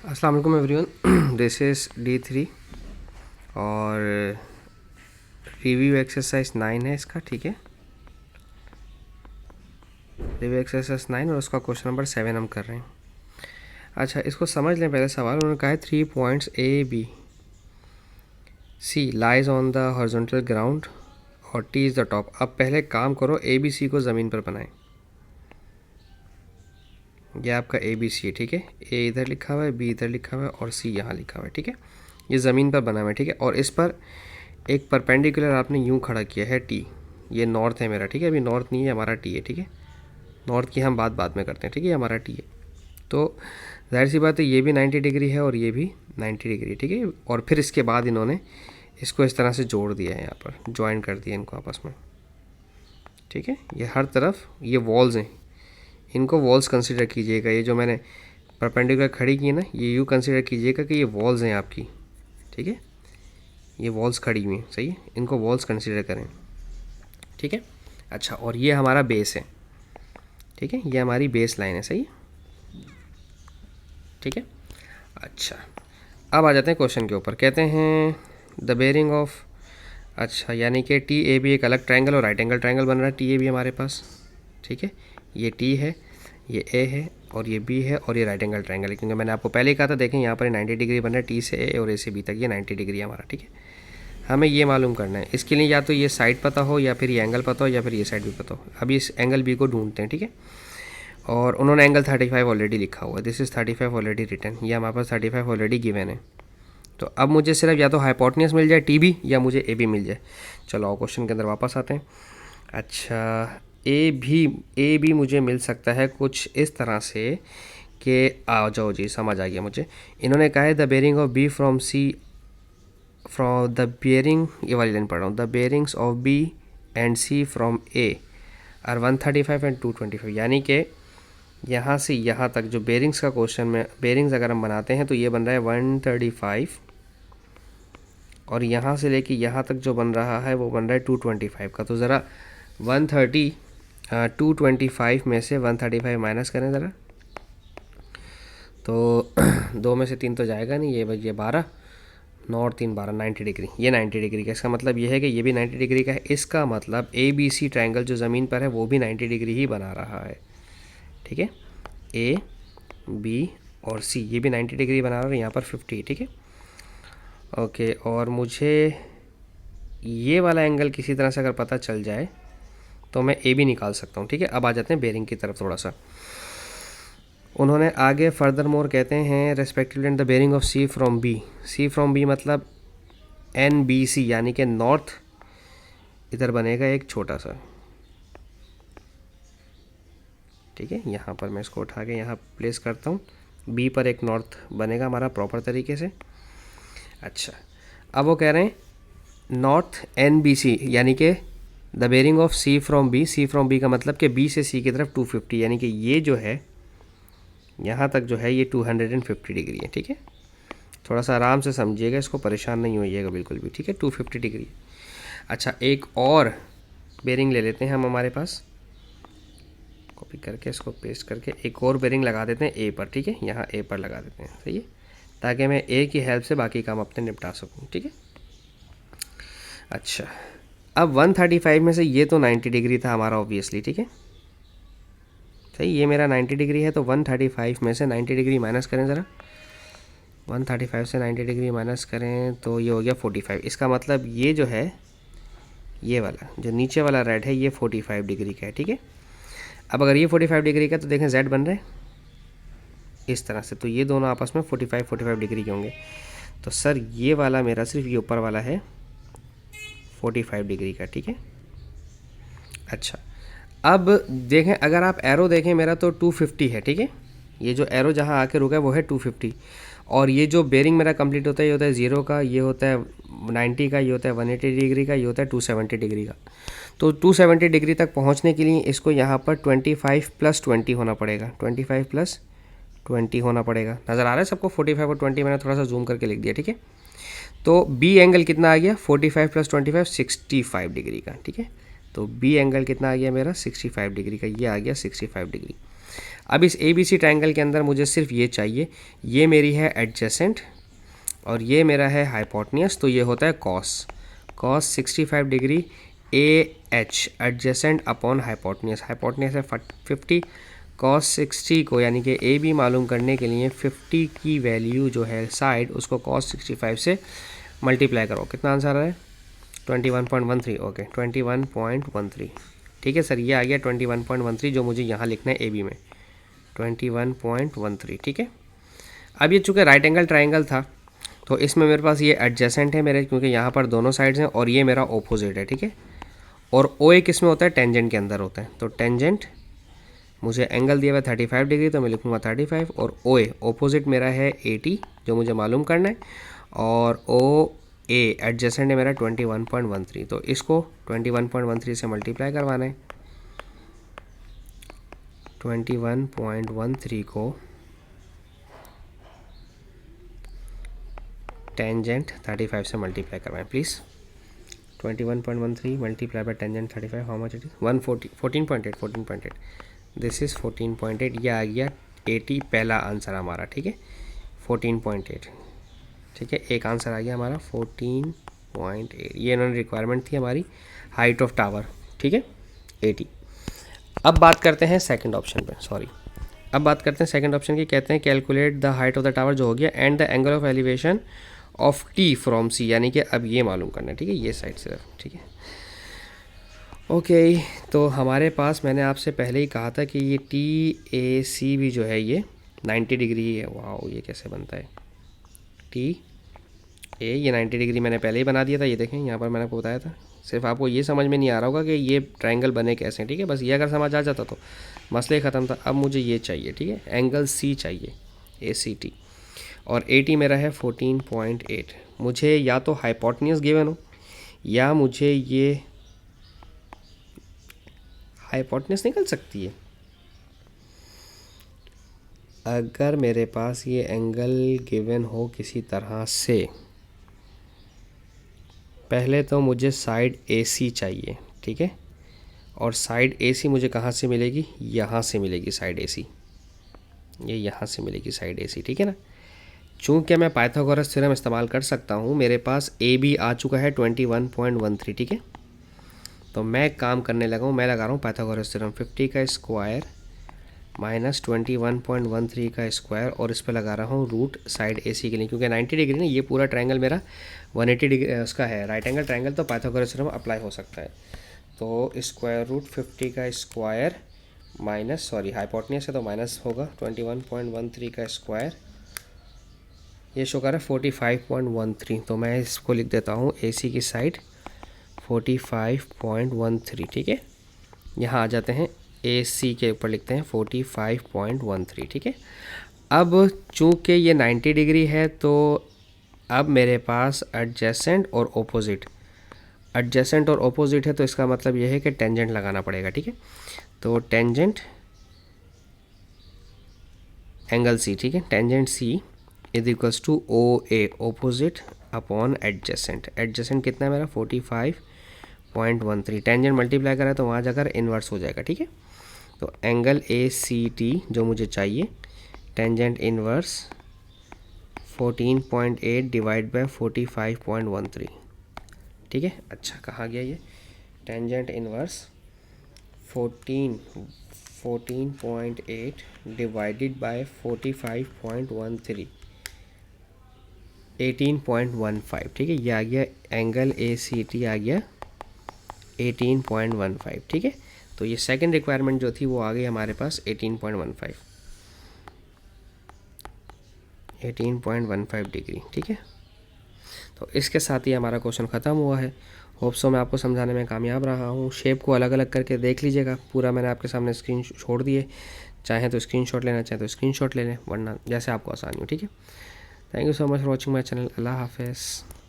अस्सलाम वालेकुम everyone, this is D3 और रिव्यू एक्सरसाइज 9 है इसका। ठीक है, रिव्यू एक्सरसाइज 9 और उसका क्वेश्चन नंबर 7 हम कर रहे हैं। अच्छा, इसको समझ लें। पहले सवाल उन्होंने कहा है 3 points A, B, C lies on the horizontal ground और T इज़ द टॉप। अब पहले काम करो, ABC को ज़मीन पर बनाएं। यह आपका ABC है। ठीक है, A इधर लिखा हुआ है, B इधर लिखा हुआ है और C यहाँ लिखा हुआ है। ठीक है, ये ज़मीन पर बना हुआ है। ठीक है, और इस पर एक परपेंडिकुलर आपने यूं खड़ा किया है T। ये नॉर्थ है मेरा। ठीक है, अभी नॉर्थ नहीं है, हमारा T है। ठीक है, नॉर्थ की हम बात बाद में करते हैं। ठीक है, ये हमारा T है। तो जाहिर सी बात है, ये भी 90 डिग्री है और ये भी 90 डिग्री। ठीक है, और फिर इसके बाद इन्होंने इसको इस तरह से जोड़ दिया है, यहाँ पर ज्वाइन कर दिया इनको आपस में। ठीक है, ये हर तरफ ये वॉल्स हैं, इनको वॉल्स कंसिडर कीजिएगा। ये जो मैंने परपेंडिकुलर खड़ी की है ना, ये यूँ कंसिडर कीजिएगा कि ये वॉल्स हैं आपकी। ठीक है, ये वॉल्स खड़ी हुई हैं, सही है, इनको वॉल्स कंसिडर करें। ठीक है, अच्छा, और ये हमारा बेस है। ठीक है, ये हमारी बेस लाइन है। सही है, ठीक है। अच्छा, अब आ जाते हैं क्वेश्चन के ऊपर। कहते हैं द बेयरिंग ऑफ, अच्छा, यानी कि TAB एक अलग ट्रायंगल और राइट एंगल ट्रायंगल बन रहा है TAB हमारे पास। ठीक है, ये T है, ये A है और ये B है और ये राइट एंगल ट्रायंगल है। क्योंकि मैंने आपको पहले ही कहा था, देखें यहाँ पर 90 डिग्री बन रहा है T से A और A से B तक, ये 90 डिग्री है हमारा। ठीक है, हमें ये मालूम करना है। इसके लिए या तो ये साइड पता हो या फिर ये एंगल पता हो या फिर ये साइड भी पता हो। अभी इस एंगल B को ढूंढते हैं। ठीक है, और उन्होंने एंगल 35 ऑलरेडी लिखा हुआ है। दिस इज़ 35 ऑलरेडी रिटन, ये हमारे पास 35 ऑलरेडी गिवन है। तो अब मुझे सिर्फ या तो हाइपोटेन्यूज मिल जाए TB या मुझे AB मिल जाए। चलो आओ क्वेश्चन के अंदर वापस आते हैं। अच्छा, AB मुझे मिल सकता है कुछ इस तरह से कि, आ जाओ जी, समझ आ गया मुझे। इन्होंने कहा है the bearing of B from C, from the bearing, ये वाली लाइन पढ़ रहा हूँ, the bearings of B and C from A are 135 and 225। यानी कि यहाँ से यहाँ तक जो बेयरिंग्स का क्वेश्चन में, बेयरिंग्स अगर हम बनाते हैं तो ये बन रहा है 135 और यहाँ से लेके यहाँ तक जो बन रहा है वो बन रहा है 225 का। तो ज़रा 225 में से 135 माइनस करें ज़रा, तो 2 में से 3 तो जाएगा नहीं, ये 12, 9 और 3 12, 90 डिग्री। ये 90 डिग्री का, इसका मतलब ये है कि ये भी 90 डिग्री का है। इसका मतलब ABC ट्रायंगल जो ज़मीन पर है वो भी 90 डिग्री ही बना रहा है। ठीक है, A, B और C ये भी 90 डिग्री बना रहा है, यहाँ पर 50। ठीक है, ओके, और मुझे ये वाला एंगल किसी तरह से अगर पता चल जाए तो मैं AB निकाल सकता हूँ। ठीक है, अब आ जाते हैं बेयरिंग की तरफ थोड़ा सा। उन्होंने आगे फर्दर मोर कहते हैं respectively the bearing of C from B। C from B मतलब NBC, यानी कि नॉर्थ इधर बनेगा एक छोटा सा। ठीक है, यहाँ पर मैं इसको उठा के यहाँ प्लेस करता हूँ। B पर एक नॉर्थ बनेगा हमारा प्रॉपर तरीके से। अच्छा, अब वो कह रहे हैं नॉर्थ NBC, यानी कि the bearing of C from B। C from B का मतलब कि B से C की तरफ 250, यानी कि ये जो है यहाँ तक जो है ये 250 डिग्री है। ठीक है, थोड़ा सा आराम से समझिएगा, इसको परेशान नहीं होइएगा बिल्कुल भी। ठीक है, 250 डिग्री। अच्छा, एक और बेयरिंग ले लेते हैं हम, हमारे पास कॉपी करके इसको पेस्ट करके एक और बेयरिंग लगा देते हैं A पर। ठीक है, यहाँ A पर लगा देते हैं, सही है, ताकि मैं A की हेल्प से बाकी काम अपने निपटा सकूँ। ठीक है, अच्छा, अब 135 में से ये तो 90 डिग्री था हमारा ऑब्वियसली। ठीक है, सही, ये मेरा 90 डिग्री है, तो 135 में से 90 डिग्री माइनस करें ज़रा। 135 से 90 डिग्री माइनस करें तो ये हो गया 45। इसका मतलब ये जो है, ये वाला जो नीचे वाला रेड है, ये 45 डिग्री का है। ठीक है, अब अगर ये 45 डिग्री का, तो देखें Z बन रहे इस तरह से, तो ये दोनों आपस में 45 डिग्री के होंगे। तो सर ये वाला मेरा सिर्फ ये ऊपर वाला है 45 डिग्री का। ठीक है, अच्छा, अब देखें, अगर आप एरो देखें मेरा तो 250 है। ठीक है, ये जो एरो जहाँ आके रुका है वो है 250, और ये जो बेयरिंग मेरा कंप्लीट होता है, ये होता है 0 का, ये होता है 90 का, ये होता है 180 डिग्री का, ये होता है 270 डिग्री का। तो 270 डिग्री तक पहुँचने के लिए इसको यहाँ पर 25 + 20 होना पड़ेगा। 25 + 20 होना पड़ेगा। नज़र आ रहा है सबको? 45 और 20 मैंने थोड़ा सा जूम करके लिख दिया। ठीक है, तो B एंगल कितना आ गया? 45 + 25 65 डिग्री का। ठीक है, तो B एंगल कितना आ गया मेरा? 65 डिग्री का, ये आ गया 65 डिग्री। अब इस ABC ट्रायंगल के अंदर मुझे सिर्फ ये चाहिए, ये मेरी है एडजेसेंट और ये मेरा है हाइपोटेन्यूस, तो ये होता है cos 65 degree AH adjacent upon hypotenuse. Hypotenuse है 50, कॉस 60 को यानी कि AB मालूम करने के लिए 50 की वैल्यू जो है साइड, उसको कॉस 65 से मल्टीप्लाई करो। कितना आंसर है? 21.13। ओके 21.13। ठीक है सर, ये आ गया 21.13 जो मुझे यहाँ लिखना है AB में 21.13। ठीक है, अब ये चूँकि राइट एंगल ट्राइंगल था तो इसमें मेरे पास ये एडजेसेंट है मेरे, क्योंकि यहाँ पर दोनों साइड्स हैं, और ये मेरा ऑपोजिट है। ठीक है, और OA किस में होता है? टेंजेंट के अंदर होता है। तो टेंजेंट मुझे एंगल दिया हुआ 35 डिग्री, तो मैं लिखूँगा 35, और OA ऑपोजिट मेरा है 80 जो मुझे मालूम करना है, और OA एडजेसेंट है मेरा 21.13। तो इसको 21.13 से मल्टीप्लाई करवाना है। 21.13 को टेंजेंट 35 से मल्टीप्लाई करवाएं please. 21.13 multiply by tangent 35, how much it is? 14.8। This is 14.8। ये आ गया 80, पहला आंसर हमारा। ठीक है, 14.8। ठीक है, एक आंसर आ गया हमारा 14.8। ये इन्होंने रिक्वायरमेंट थी हमारी हाइट ऑफ टावर। ठीक है, 80। अब बात करते हैं सेकंड ऑप्शन पे, अब बात करते हैं सेकंड ऑप्शन की। कहते हैं calculate the height of the tower, जो हो गया, and the angle of elevation of T from C, यानी कि अब ये मालूम करना है। ठीक है, ये साइड से। ठीक है, ओके तो हमारे पास, मैंने आपसे पहले ही कहा था कि ये TAC भी जो है ये 90 डिग्री है। वाह, ये कैसे बनता है? TA ये 90 डिग्री मैंने पहले ही बना दिया था। ये देखें, यहाँ पर मैंने आपको बताया था। सिर्फ आपको ये समझ में नहीं आ रहा होगा कि ये ट्रायंगल बने कैसे। ठीक है, बस ये अगर समझ आ जाता तो मसले ख़त्म था। अब मुझे ये चाहिए। ठीक है, एंगल C चाहिए, ACT, और 80 मेरा है 14.8। मुझे या तो हाइपोटेन्यूस गिवन हो, या मुझे ये हाइपोटेन्यूस निकल सकती है। अगर मेरे पास ये एंगल गिवन हो किसी तरह से, पहले तो मुझे साइड AC चाहिए। ठीक है, और साइड AC मुझे कहाँ से मिलेगी? यहाँ से मिलेगी साइड AC, ये यहाँ से मिलेगी साइड AC। ठीक है ना, चूँकि मैं पाइथागोरस थ्योरम इस्तेमाल कर सकता हूँ, मेरे पास AB आ चुका है 21.13। ठीक है, तो मैं काम करने लगा हूँ, मैं लगा रहा हूँ पाइथागोरस थ्योरम 50 का स्क्वायर माइनस 21.13 का स्क्वायर, और इस पर लगा रहा हूँ रूट साइड AC के लिए, क्योंकि 90 डिग्री ना, ये पूरा ट्रायंगल मेरा 180 डिग्री उसका है, राइट एंगल ट्रायंगल, तो पाइथागोरस थ्योरम अप्लाई हो सकता है। तो स्क्वायर रूट 50 का स्क्वायर माइनस, हाइपोटेन्यूस है तो माइनस होगा, 21.13 का स्क्वायर, ये शो कर रहा है 45.13। तो मैं इसको लिख देता हूँ AC की साइड 45.13। ठीक है, यहाँ आ जाते हैं, AC के ऊपर लिखते हैं 45.13। ठीक है, अब चूँकि ये 90 डिग्री है, तो अब मेरे पास एडजेसेंट और ओपोजिट है, तो इसका मतलब ये है कि टेंजेंट लगाना पड़ेगा। ठीक है, तो टेंजेंट एंगल C, ठीक है, tangent C is equals to OA opposite upon adjacent. Adjacent कितना है मेरा? 45.13। टेंजेंट मल्टीप्लाई करा तो वहाँ जाकर इन्वर्स हो जाएगा। ठीक है, तो एंगल ACT जो मुझे चाहिए, टेंजेंट इन्वर्स 14.8 डिवाइड बाय 45.13। ठीक है, अच्छा कहाँ गया ये? Tangent inverse 14.8 divided by 45.13, 18.15। ठीक है, ये आ गया एंगल ACT आ गया 18.15। ठीक है, तो ये सेकंड रिक्वायरमेंट जो थी वो आ गई हमारे पास 18.15 डिग्री। ठीक है, तो इसके साथ ही हमारा क्वेश्चन ख़त्म हुआ है। होप सो मैं आपको समझाने में कामयाब रहा हूँ। शेप को अलग अलग करके देख लीजिएगा, पूरा मैंने आपके सामने स्क्रीन छोड़ दिए, चाहें तो स्क्रीनशॉट लेना, चाहें तो स्क्रीनशॉट ले लें, वरना जैसे आपको आसानी हो। ठीक है, thank you so much for watching my channel. Allah हाफिज़।